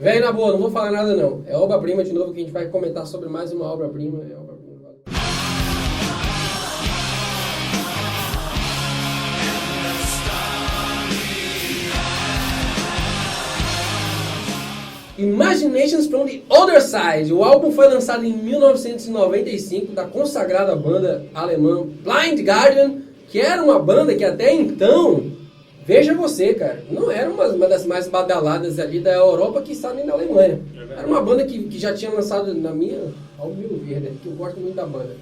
Velho, na boa, não vou falar nada não. É obra-prima de novo que a gente vai comentar sobre mais uma obra-prima. É obra-prima. Imaginations from the Other Side. O álbum foi lançado em 1995 da consagrada banda alemã Blind Guardian, que era uma banda que até então, veja você, cara, não era uma das mais badaladas ali da Europa, que está nem da Alemanha. Era uma banda que já tinha lançado, na minha, ao meu ver, né, que eu gosto muito da banda,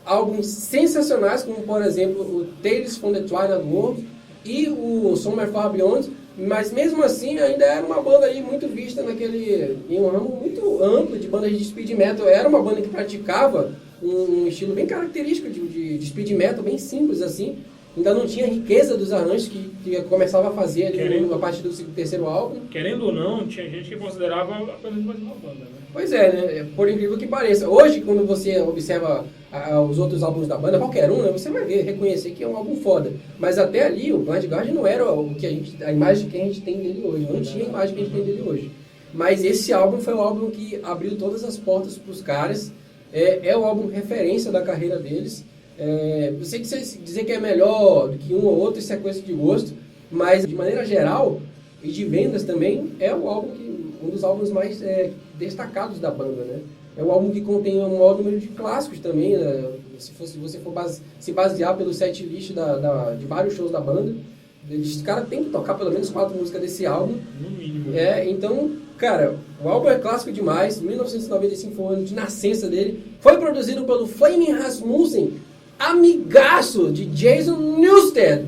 álbuns sensacionais, como por exemplo o Tales from the Twilight World e o Somewhere Far Beyond. Mas mesmo assim ainda era uma banda aí muito vista em um ramo muito amplo de bandas de speed metal. Era uma banda que praticava um estilo bem característico de speed metal, bem simples assim. Ainda não tinha a riqueza dos arranjos que começava a fazer ali a partir do terceiro álbum. Querendo ou não, tinha gente que considerava apenas mais uma banda, né? Pois é, né? Por incrível que pareça. Hoje, quando você observa os outros álbuns da banda, qualquer um, né, você vai reconhecer que é um álbum foda. Mas até ali, o Blind Guardian não era a imagem que a gente tem dele hoje. Não tinha a imagem que a gente tem dele hoje. Mas esse álbum foi o álbum que abriu todas as portas para os caras. É o álbum referência da carreira deles. Você dizer que é melhor do que um ou outro, isso é coisa de gosto. Mas, de maneira geral, e de vendas também, é o álbum um dos álbuns mais destacados da banda, né? É um álbum que contém um maior número de clássicos também, né? Se você for se basear pelo set list de vários shows da banda, os caras têm que tocar pelo menos 4 músicas desse álbum. No mínimo. Então, cara, o álbum é clássico demais. 1995 foi o ano de nascença dele. Foi produzido pelo Flemming Rasmussen, amigaço de Jason Newsted,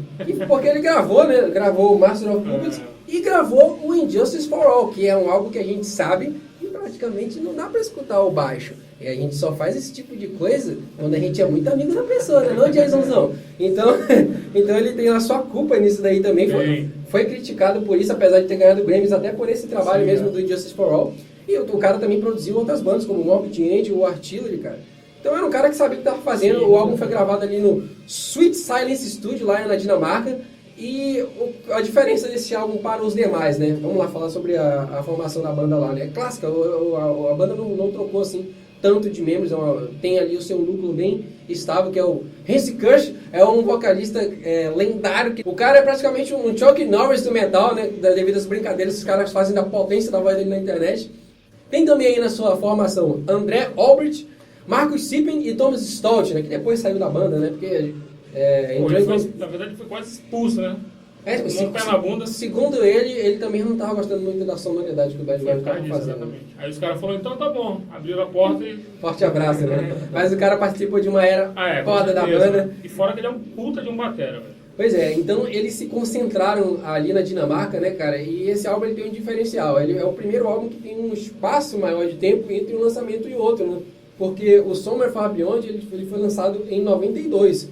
porque ele gravou o Master of Puppets e gravou o Injustice for All, que é um álbum que a gente sabe que praticamente não dá pra escutar o baixo. E a gente só faz esse tipo de coisa quando a gente é muito amigo da pessoa, né? Não, Jasonzão? Então ele tem a sua culpa nisso daí também. Foi criticado por isso, apesar de ter ganhado Grammys até por esse trabalho mesmo do Injustice for All. E o cara também produziu outras bandas, como o Morbid Angel, o Artillery, cara. Então era um cara que sabia o que estava fazendo. Sim. O álbum foi gravado ali no Sweet Silence Studio, lá na Dinamarca. E a diferença desse álbum para os demais, né? Vamos lá falar sobre a formação da banda lá, né? É clássica, a banda não trocou assim tanto de membros, tem ali o seu núcleo bem estável, que é o Hansi Kirsch, é um vocalista lendário. O cara é praticamente um Chuck Norris do metal, né? Devido às brincadeiras que os caras fazem da potência da voz dele na internet. Tem também aí na sua formação André Albrecht, Marcus Sippen e Thomas Stout, né? Que depois saiu da banda, né? Porque na verdade foi quase expulso, né? Com pé na bunda. Segundo ele também não estava gostando muito da sonoridade que o Bad Guardian estava fazendo. Exatamente. Aí os caras falaram, então tá bom, abriram a porta e... Forte abraço, né? Mas o cara participou de uma era foda da banda. E fora que ele é um puta de um batera, velho. Pois é, então eles se concentraram ali na Dinamarca, né, cara? E esse álbum ele tem um diferencial. Ele é o primeiro álbum que tem um espaço maior de tempo entre um lançamento e outro, né? Porque o Somewhere Far Beyond ele foi lançado em 92.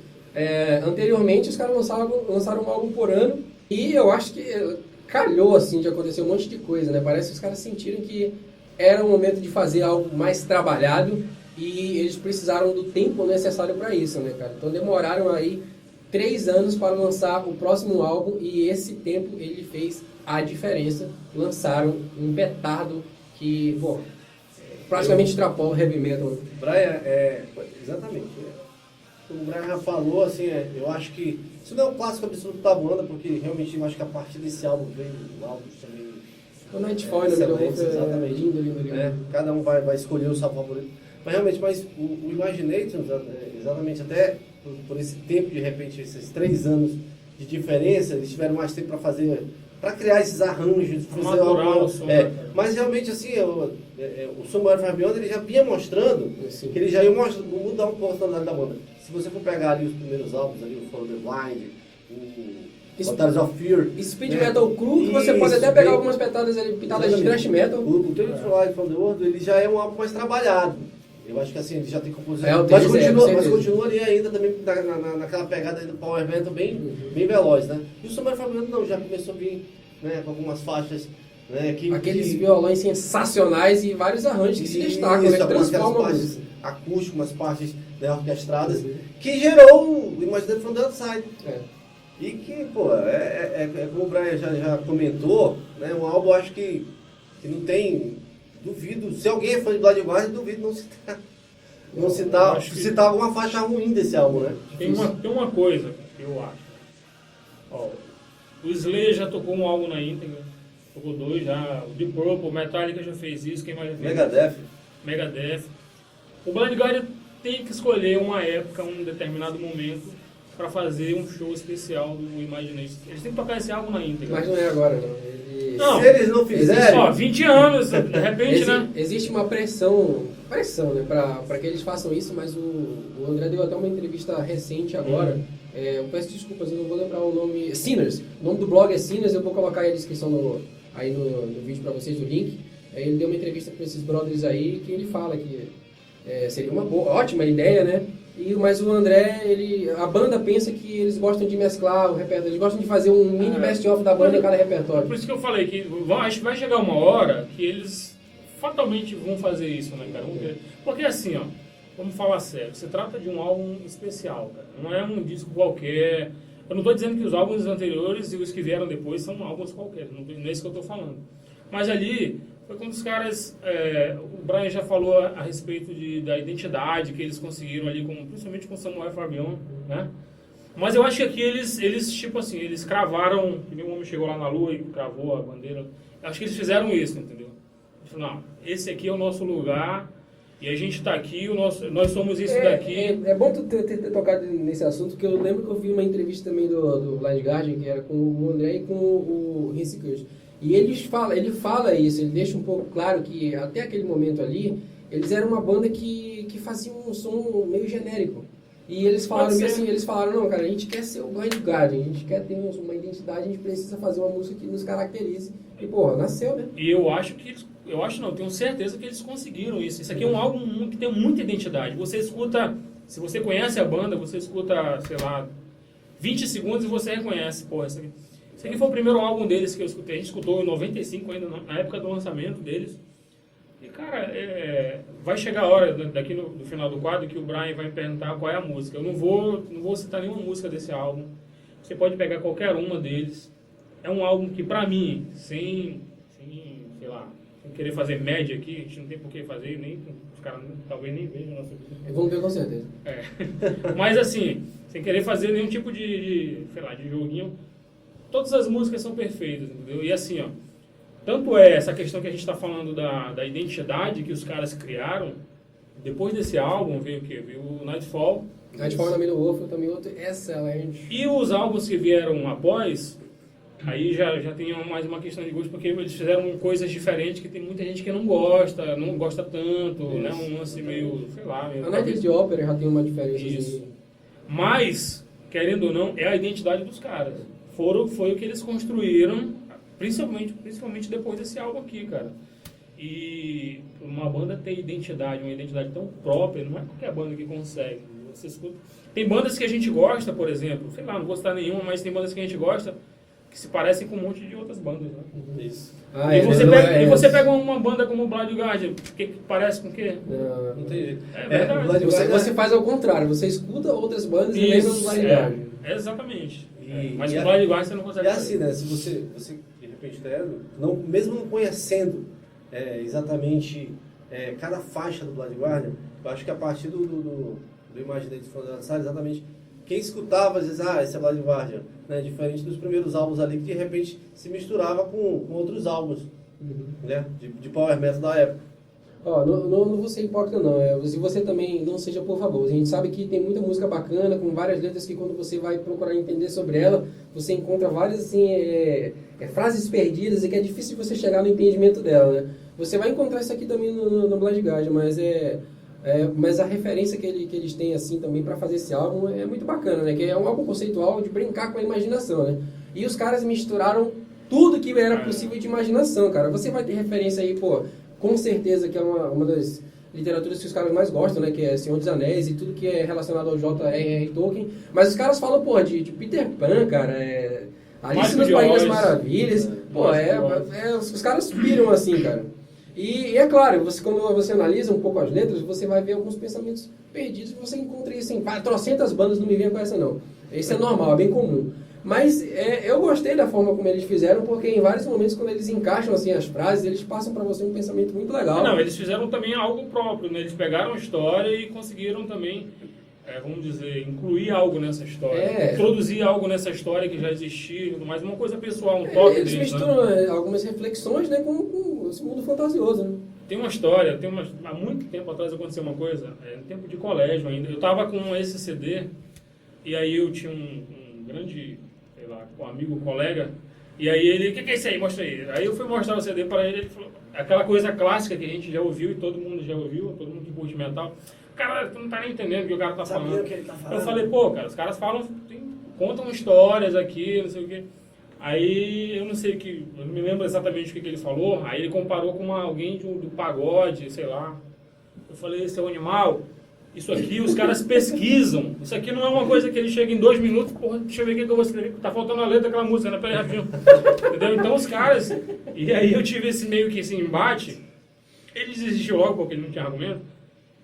Anteriormente os caras lançaram um álbum por ano e eu acho que calhou assim de acontecer um monte de coisa, né? Parece que os caras sentiram que era o momento de fazer algo mais trabalhado e eles precisaram do tempo necessário para isso, né, cara? Então demoraram aí 3 anos para lançar o próximo álbum e esse tempo ele fez a diferença. Lançaram um petardo que, praticamente extrapola o heavy metal. Brian, exatamente. Como o Brian já falou, assim, eu acho que isso não é um clássico absoluto da banda, porque realmente eu acho que a partir desse álbum veio álbuns também. O Nightfall, exatamente. Lindo. Cada um vai escolher o seu favorito. Mas realmente, o Imaginations, exatamente até por esse tempo, de repente, esses 3 anos de diferença, eles tiveram mais tempo para criar esses arranjos, fazer algo. Mas realmente, assim, o Somewhere Far Beyond ele já vinha mostrando que ele já ia mudar um pouco a tonalidade da banda. Se você for pegar ali os primeiros álbuns, ali, o For the Blind, o Battles of Fear, Speed Metal Cru, que você pode até pegar algumas pitadas de thrash metal. O Tales from Life from the World, ele já é um álbum mais trabalhado. Eu acho que assim, ele já tem composição. Mas continua ali ainda também naquela pegada do Power Metal bem veloz, né? E o Somewhere Far Beyond não, já começou a vir, né, com algumas faixas, né? Aqueles violões sensacionais e vários arranjos que se destacam, né? Que transformam partes acústicas, umas partes, né, orquestradas, que gerou o Imaginations from the Other Side. E que, como o Brian já comentou, né, um álbum, acho que que não tem, duvido, se alguém é fã de Blind Guardian, duvido não citar alguma faixa ruim desse álbum, né? Tem uma coisa que eu acho. Ó, o Slayer já tocou um álbum na íntegra, tocou 2 já, o Deep Purple, Metallica já fez isso, quem mais já fez? Megadeth. O Blind Guardian tem que escolher uma época, um determinado momento, para fazer um show especial do Imagination. Eles têm que tocar esse álbum na íntegra. Mas não é agora, não. Não, se eles não fizerem... Ó, 20 anos, de repente, né? Existe uma pressão, né, para que eles façam isso, mas o André deu até uma entrevista recente agora. Eu peço desculpas, eu não vou lembrar o nome. Sinners. O nome do blog é Sinners, eu vou colocar aí a descrição aí no vídeo para vocês, o link. Ele deu uma entrevista para esses brothers aí que ele fala que seria uma ótima ideia, né? Mas o André, a banda pensa que eles gostam de mesclar o repertório, eles gostam de fazer um mini best-of da banda em cada repertório. Por isso que eu falei que acho que vai chegar uma hora que eles fatalmente vão fazer isso, né, cara? Porque assim, ó, vamos falar sério, se trata de um álbum especial, cara. Não é um disco qualquer. Eu não estou dizendo que os álbuns anteriores e os que vieram depois são álbuns qualquer, não é isso que eu estou falando. Mas ali foi quando os caras, o Brian já falou a respeito da identidade que eles conseguiram ali, principalmente com Samuel Fabian, né? Mas eu acho que aqui eles tipo assim, eles cravaram, que nenhum homem chegou lá na lua e cravou a bandeira. Eu acho que eles fizeram isso, entendeu? Eles falaram, não, esse aqui é o nosso lugar e a gente está aqui, nós somos isso daqui. É bom tu ter tocado nesse assunto, porque eu lembro que eu vi uma entrevista também do Blind Guardian, que era com o André e com o Rince Curse. E ele fala isso, ele deixa um pouco claro que até aquele momento ali, eles eram uma banda que fazia um som meio genérico. E eles falaram não, cara, a gente quer ser o Blind Guardian, a gente quer ter uma identidade, a gente precisa fazer uma música que nos caracterize. E, porra, nasceu, né? E tenho certeza que eles conseguiram isso. Isso aqui é um álbum que tem muita identidade. Você escuta, se você conhece a banda, você escuta, sei lá, 20 segundos e você reconhece, porra, isso aqui foi o primeiro álbum deles que eu escutei. A gente escutou em 95 ainda, na época do lançamento deles. E, cara, vai chegar a hora, daqui no final do quadro, que o Brian vai me perguntar qual é a música. Eu não vou citar nenhuma música desse álbum. Você pode pegar qualquer uma deles. É um álbum que, pra mim, sem querer fazer média aqui, a gente não tem por que fazer, nem os caras talvez nem vejam a nossa vida. Vamos ver com certeza. Mas, assim, sem querer fazer nenhum tipo de joguinho, todas as músicas são perfeitas, entendeu? E assim, ó, tanto essa questão que a gente está falando da identidade que os caras criaram, depois desse álbum veio o quê? Veio o Nightfall. Nightfall na Middle Wolf também outro excelente. E os álbuns que vieram após, aí já tem mais uma questão de gosto, porque eles fizeram coisas diferentes que tem muita gente que não gosta tanto, né? Um lance meio, sei lá... A Night de Opera já tem uma diferença. Isso. Mas, querendo ou não, é a identidade dos caras. Foi o que eles construíram, principalmente depois desse álbum aqui, cara. E uma banda ter uma identidade tão própria, não é qualquer banda que consegue. Você escuta. Tem bandas que a gente gosta, por exemplo, sei lá, não vou citar nenhuma, mas tem bandas que a gente gosta que se parecem com um monte de outras bandas, né? Isso. E você pega uma banda como o Blind Guardian, que parece com o quê? Não tem jeito. É verdade. Você faz ao contrário, você escuta outras bandas e lembra do Blind Guardian. Exatamente. Mas o Blind Guardian você não consegue fazer. É assim, né? Se você de repente, mesmo não conhecendo exatamente cada faixa do Blind Guardian, eu acho que a partir do Imagination foi lançado exatamente... Quem escutava, às vezes, esse é Blind Guardian, né? Diferente dos primeiros álbuns ali, que de repente se misturava com outros álbuns, né? De power metal da época. Não vou ser hipócrita não, se você também não seja, por favor. A gente sabe que tem muita música bacana, com várias letras que quando você vai procurar entender sobre ela, você encontra várias assim, frases perdidas e que é difícil você chegar no entendimento dela, né? Você vai encontrar isso aqui também no Blind Guardian, mas a referência que eles têm assim também para fazer esse álbum é muito bacana, né? Que é um álbum conceitual de brincar com a imaginação, né? E os caras misturaram tudo que era possível de imaginação, cara. Você vai ter referência aí, com certeza que é uma das literaturas que os caras mais gostam, né? Que é Senhor dos Anéis e tudo que é relacionado ao J.R.R. Tolkien. Mas os caras falam, de Peter Pan, cara, Alice nos País das Maravilhas. Os caras piram assim, cara. E é claro, quando você analisa um pouco as letras, você vai ver alguns pensamentos perdidos, você encontra isso em trocentas bandas, não me venha com essa não. Isso é normal, é bem comum. Mas eu gostei da forma como eles fizeram, porque em vários momentos, quando eles encaixam assim as frases, eles passam para você um pensamento muito legal. Não, eles fizeram também algo próprio, né? Eles pegaram a história e conseguiram também, vamos dizer, incluir algo nessa história. Introduzir algo nessa história que já existia e tudo mais. Uma coisa pessoal, um toque eles deles, misturam né? algumas reflexões, né, com esse mundo fantasioso, né? Tem uma história, há muito tempo atrás aconteceu uma coisa, no tempo de colégio ainda. Eu estava com esse CD e aí eu tinha um grande, sei lá, um amigo, um colega, e aí ele, o que é isso aí? Mostra aí. Aí eu fui mostrar o CD para ele falou, aquela coisa clássica que a gente já ouviu e todo mundo já ouviu, todo mundo que curte metal. Cara, tu não tá nem entendendo o que o cara tá falando. O que ele tá falando. Eu falei, pô, cara, os caras falam, contam histórias aqui, não sei o quê. Aí eu não me lembro exatamente o que ele falou, aí ele comparou com alguém do pagode, sei lá. Eu falei, esse é um animal, isso aqui os caras pesquisam, isso aqui não é uma coisa que ele chega em 2 minutos, porra, deixa eu ver o que eu vou escrever, tá faltando a letra daquela música, né, peraí rapidinho. Entendeu? Então os caras, e aí eu tive esse meio que esse embate, ele desistiu logo porque ele não tinha argumento,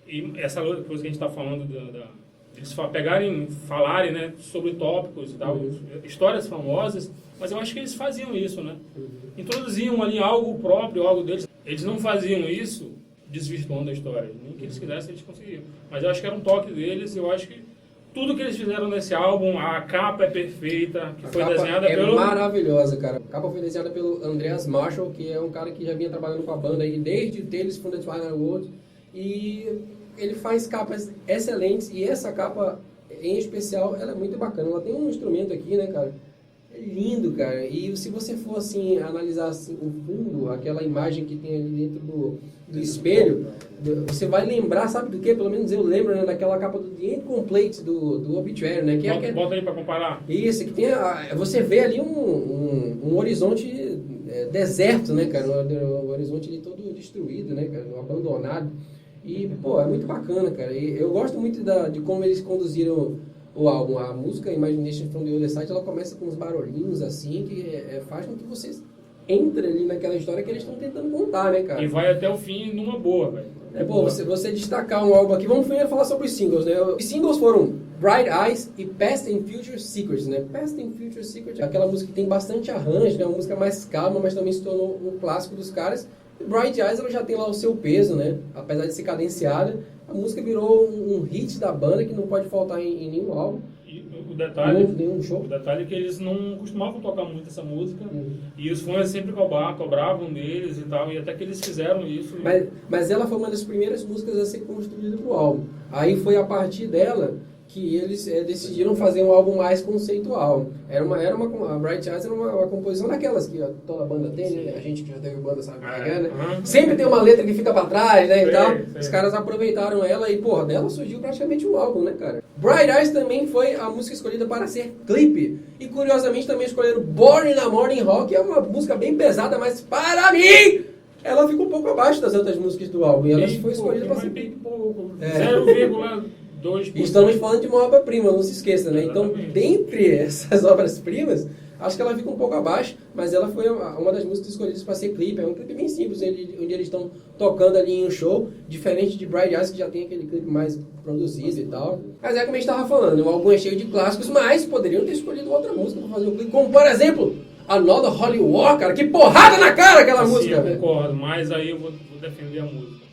e essa coisa que a gente está falando eles falarem, né, sobre tópicos e tal, histórias famosas, mas eu acho que eles faziam isso, né? Introduziam ali algo próprio, algo deles. Eles não faziam isso desvirtuando a história. Nem que eles quisessem, eles conseguiam. Mas eu acho que era um toque deles, eu acho que tudo que eles fizeram nesse álbum, a capa é perfeita, que foi desenhada pelo... maravilhosa, cara. A capa foi desenhada pelo Andreas Marshall, que é um cara que já vinha trabalhando com a banda aí desde Tales from the Twilight World, e ele faz capas excelentes, e essa capa em especial, ela é muito bacana. Ela tem um instrumento aqui, né, cara? É lindo, cara. E se você for, assim, analisar assim, o fundo, aquela imagem que tem ali dentro do espelho, você vai lembrar, sabe do quê? Pelo menos eu lembro, né, daquela capa do The Incomplete, do Obituary, né? Que bota aí pra comparar. Isso, que tem você vê ali um horizonte deserto, né, cara? Um horizonte ali todo destruído, né, cara? Abandonado. E, pô, é muito bacana, cara. E eu gosto muito de como eles conduziram o álbum. A música Imagination from the Other Side, ela começa com uns barulhinhos assim, que faz com que vocês entrem ali naquela história que eles estão tentando contar, né, cara? E vai até o fim numa boa, velho. Pô, você destacar um álbum aqui, vamos primeiro falar sobre os singles, né? Os singles foram Bright Eyes e Past and Future Secrets, né? Past and Future Secrets é aquela música que tem bastante arranjo, né? Uma música mais calma, mas também se tornou um clássico dos caras. Bright Eyes, ela já tem lá o seu peso, né? Apesar de ser cadenciada, a música virou um hit da banda que não pode faltar em nenhum álbum. E o detalhe, nenhum show. O detalhe é que eles não costumavam tocar muito essa música, e os fãs sempre cobravam deles e tal, e até que eles fizeram isso. Mas ela foi uma das primeiras músicas a ser construída pro álbum. Aí foi a partir dela que eles decidiram fazer um álbum mais conceitual. A Bright Eyes era uma composição daquelas que toda banda tem, né? A gente que já teve banda sabe como é, né? Sempre tem uma letra que fica pra trás, né, e tal. Os caras aproveitaram ela e, porra, dela surgiu praticamente um álbum, né, cara? Bright Eyes também foi a música escolhida para ser clipe. E, curiosamente, também escolheram Born in a Morning Rock, que é uma música bem pesada, mas, para mim, ela fica um pouco abaixo das outras músicas do álbum. E ela foi escolhida para ser... Bem pouco, 0,2%. E estamos falando de uma obra-prima, não se esqueça, né? Exatamente. Então, dentre essas obras-primas, acho que ela fica um pouco abaixo, mas ela foi uma das músicas escolhidas para ser clipe. É um clipe bem simples, onde eles estão tocando ali em um show, diferente de Bright Eyes, que já tem aquele clipe mais produzido e tal. Mas como a gente estava falando, o álbum é cheio de clássicos, mas poderiam ter escolhido outra música para fazer um clipe, como, por exemplo, Another Holy War, cara. Que porrada na cara aquela música, eu velho. concordo, mas aí eu vou defender a música.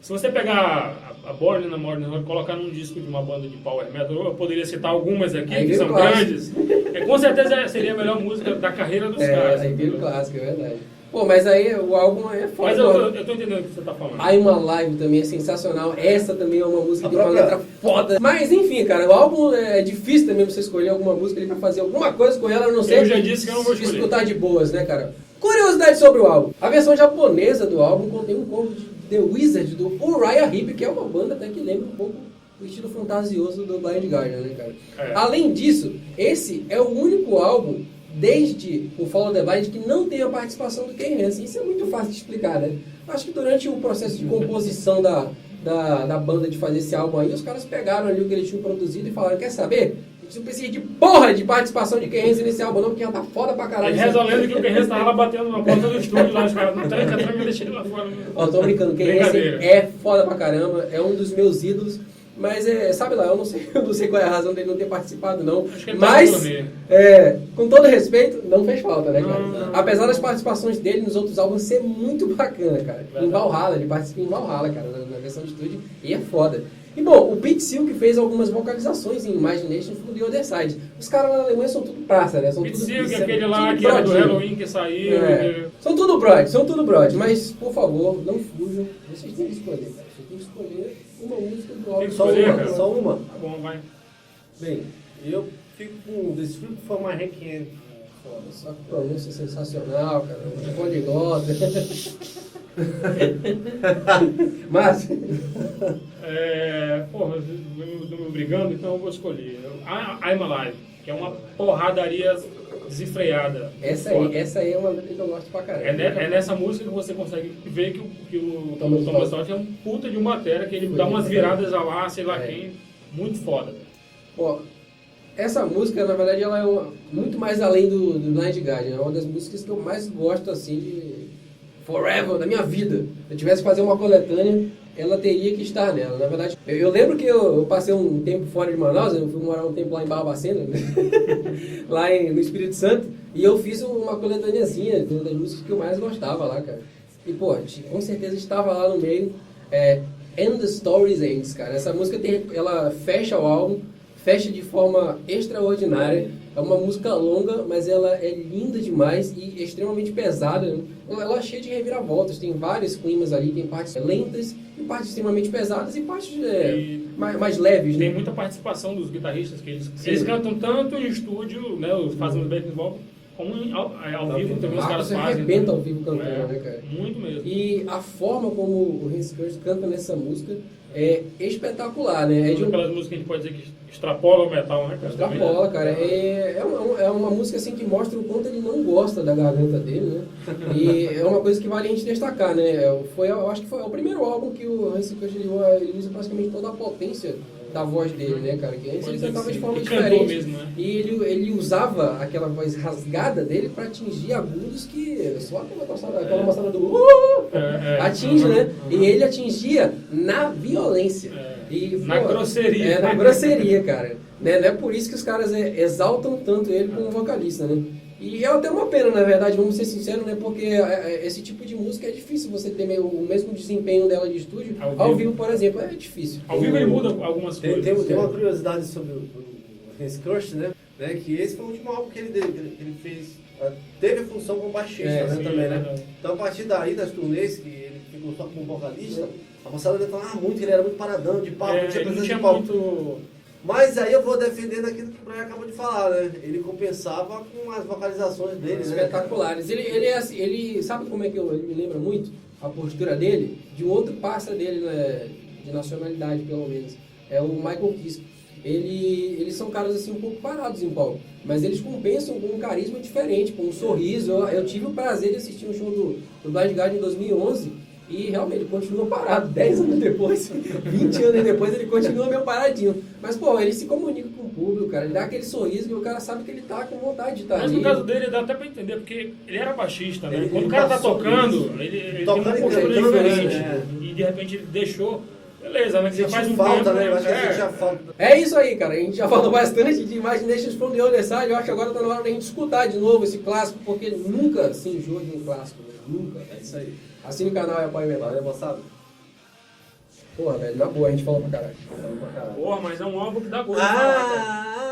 Se você pegar a Born in a Morning Rock e colocar num disco de uma banda de power metal, eu poderia citar algumas aqui, aí que são clássico. grandes. Com certeza seria a melhor música da carreira dos caras. Aí vira o clássico, é verdade. Pô, mas aí o álbum é foda. Mas eu tô entendendo o que você tá falando. I'm Alive também é sensacional. Essa também é uma música que tem uma letra foda. Mas enfim, cara, o álbum é difícil também você escolher alguma música ali pra fazer alguma coisa com ela, a não ser Eu já disse que eu não vou escolher. escutar de boas, né, cara? Curiosidade sobre o álbum. A versão japonesa do álbum contém um cover de The Wizard, do Uriah Heep, que é uma banda até que lembra um pouco o estilo fantasioso do Blind Guardian, né, cara? Além disso, esse é o único álbum, desde o Follow the Blind, que não tem a participação do Ken Hansen. Isso é muito fácil de explicar, né? Acho que durante o processo de composição da banda de fazer esse álbum aí, os caras pegaram ali o que eles tinham produzido e falaram, quer saber? A gente não precisa de porra de participação de Ken Hansen nesse álbum não, porque já tá foda pra caralho. Reza a lenda que o Ken Hansen tava lá batendo na porta do estúdio lá, os caras, não tranca, deixa ele lá fora. Ó, tô brincando, Ken Hansen é foda pra caramba, é um dos meus ídolos, Mas, sabe lá, eu não sei qual é a razão dele não ter participado, não. Acho que ele Mas, tá com todo respeito, não fez falta, né, cara? Não. Apesar das participações dele nos outros álbuns ser muito bacana, cara. Verdade. Em Valhalla, ele participa em Valhalla, cara, na versão de estúdio, e é foda. E bom, o Pete Silk fez algumas vocalizações em Imagination from the Other Side. Os caras na Alemanha são tudo praça, né? São Pete tudo Silk, isso, aquele lá tudo que era do brodinho. Halloween que saiu. São tudo brode, mas por favor, não fujam. Vocês têm que escolher, cara. Vocês têm que escolher uma música do álbum. Tem que escolher, cara. Só uma. Tá bom, vai. Bem, eu fico com The Script for My Hand Can. Foda, só que pronúncia sensacional, cara. Um poliglota. Mas, Porra, me brigando, então eu vou escolher. I'm Alive, que é uma porradaria desenfreada. essa aí é uma letra que eu gosto pra caralho. É nessa música que você consegue ver que o Thomas Dolphy é um puta de um batera, que ele dá umas viradas a lá, sei lá quem, muito foda. Ó, essa música, na verdade, ela é muito mais além do Blind Guardian. É uma das músicas que eu mais gosto, assim, de forever, da minha vida. Se eu tivesse que fazer uma coletânea, ela teria que estar nela. Na verdade, eu lembro que eu passei um tempo fora de Manaus, eu fui morar um tempo lá em Barbacena, né? Lá no Espírito Santo, e eu fiz uma coletâneazinha das músicas que eu mais gostava lá, cara. E, pô, com certeza estava lá no meio. And the Stories Ends, cara. Essa música ela fecha o álbum, fecha de forma extraordinária. É uma música longa, mas ela é linda demais e extremamente pesada, né? Ela é cheia de reviravoltas, tem vários climas ali, tem partes lentas e partes extremamente pesadas e partes mais leves, né? Tem muita participação dos guitarristas, que eles cantam tanto em estúdio, né, fazem os backing vocals, como ao vivo também os caras Você fazem. arrebenta ao vivo cantando, né, cara? Muito mesmo. E a forma como o Hans Kirsch canta nessa música é espetacular, né? É de Aquelas músicas que a gente pode dizer que extrapola o metal, né, cara? Extrapola, cara. É uma música assim que mostra o quanto ele não gosta da garganta dele, né? E é uma coisa que vale a gente destacar, né? Eu acho que foi o primeiro álbum que o Hans Kirsch ele usa praticamente toda a potência da voz dele, né, cara? Que antes ele cantava de forma diferente. Mesmo, né? E ele usava aquela voz rasgada dele para atingir agudos que só aquela moçada do atinge, né? E ele atingia na violência. Na grosseria. Na grosseria, cara. Né? Não é por isso que os caras exaltam tanto ele como vocalista, né? E é até uma pena, na verdade, vamos ser sinceros, né? Porque esse tipo de música é difícil você ter o mesmo desempenho dela de estúdio. Ao vivo, por exemplo, é difícil. Ao vivo ele muda algumas coisas. Tem uma curiosidade sobre o Hans Kirsch, né? Que esse foi o último álbum que ele fez. Teve a função como baixista, né? Sim, Também, né? verdade. Então, a partir daí, das turnês, que ele ficou só como vocalista, a moçada declarava muito que ele era muito paradão, de palco, não tinha Ele não presença tinha de palco. muito... Mas aí eu vou defender daquilo que o Brian acabou de falar, né? Ele compensava com as vocalizações dele, né? Espetaculares. Ele é assim, ele sabe como é que ele me lembra muito a postura dele de um outro parceiro dele, né, de nacionalidade pelo menos. É o Michael Kiske. Eles são caras assim um pouco parados em palco, mas eles compensam com um carisma diferente, com um sorriso. Eu tive o prazer de assistir um show do Blind Guardian em 2011 e realmente ele continua parado. 10 anos depois, 20 anos depois, ele continua meio paradinho. Mas, pô, ele se comunica com o público, cara. Ele dá aquele sorriso que o cara sabe que ele tá com vontade de estar ali. Mas no caso dele dá até pra entender, porque ele era baixista, né? Quando o ele cara tá passou tocando, ele tem uma Tocando e postura cantando, diferente. né? E de repente ele deixou. Beleza, né? Que você faz um falta, tempo, né? Eu acho que ele sentia falta. É isso aí, cara. A gente já falou bastante de Imaginations from the Other Side. Eu acho que agora tá na hora da gente escutar de novo esse clássico, porque nunca se enjoa de um clássico, né? Nunca. É isso aí. Assine o canal e apoie o Metal. Valeu, moçada. Porra, velho, na boa, a gente falou pra caralho. Porra, mas é um álbum que dá gosto de falar, cara.